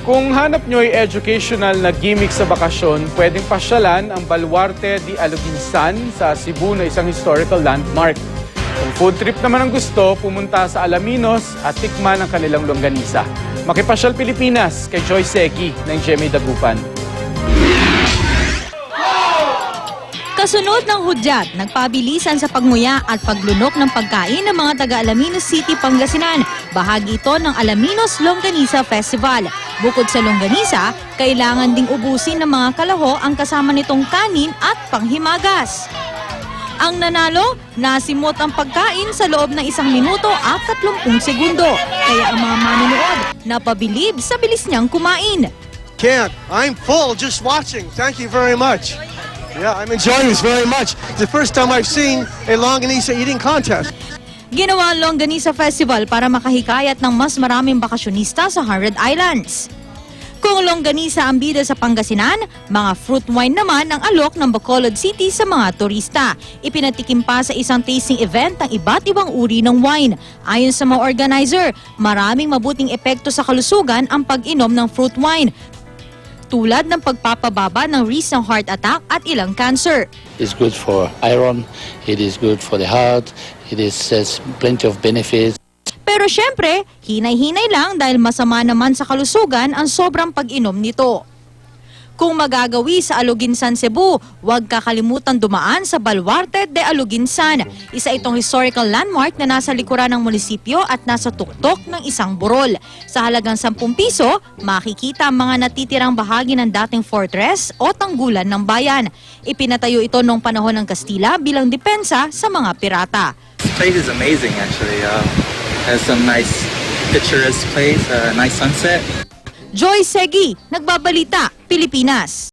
Kung hanap nyo ay educational na gimmick sa bakasyon, pwedeng pasyalan ang Baluarte de Aluginsan sa Cebu na isang historical landmark. Kung food trip naman ang gusto, pumunta sa Alaminos at tikman ang kanilang longganisa. Makipasyal Pilipinas kay Joy Seki ng GMA Dagupan. Kasunod ng hudyat, nagpabilisan sa pagmuya at paglunok ng pagkain ng mga taga-Alaminos City, Pangasinan. Bahagi ito ng Alaminos Longganisa Festival. Bukod sa longganisa, kailangan ding ubusin ng mga kalaho ang kasama nitong kanin at panghimagas. Ang nanalo, nasimot ang pagkain sa loob ng 1 minuto at 30 segundo. Kaya ang mga manonood napabilib sa bilis niyang kumain. Can't. I'm full just watching. Thank you very much. Yeah, I'm enjoying this very much. It's the first time I've seen a Longanisa eating contest. Ginawa ang Longganisa Festival para makahikayat ng mas maraming bakasyonista sa 100 Islands. Kung longganisa ang bida sa Pangasinan, mga fruit wine naman ang alok ng Bacolod City sa mga turista. Ipinatikim pa sa isang tasting event ng iba't ibang uri ng wine. Ayon sa mga organizer, maraming mabuting epekto sa kalusugan ang pag-inom ng fruit wine, tulad ng pagpapababa ng risk ng heart attack at ilang cancer. It's good for iron, it is good for the heart, it has plenty of benefits. Pero syempre, hinay-hinay lang dahil masama naman sa kalusugan ang sobrang pag-inom nito. Kung magagawi sa Aluginsan, Cebu, huwag kakalimutan dumaan sa Baluarte de Aluginsan. Isa itong historical landmark na nasa likuran ng munisipyo at nasa tuktok ng isang burol. Sa halagang 10 piso, makikita ang mga natitirang bahagi ng dating fortress o tanggulan ng bayan. Ipinatayo ito noong panahon ng Kastila bilang depensa sa mga pirata. This place is amazing actually. Has some nice picturesque place, nice sunset. Joy Segi, Nagbabalita, Pilipinas.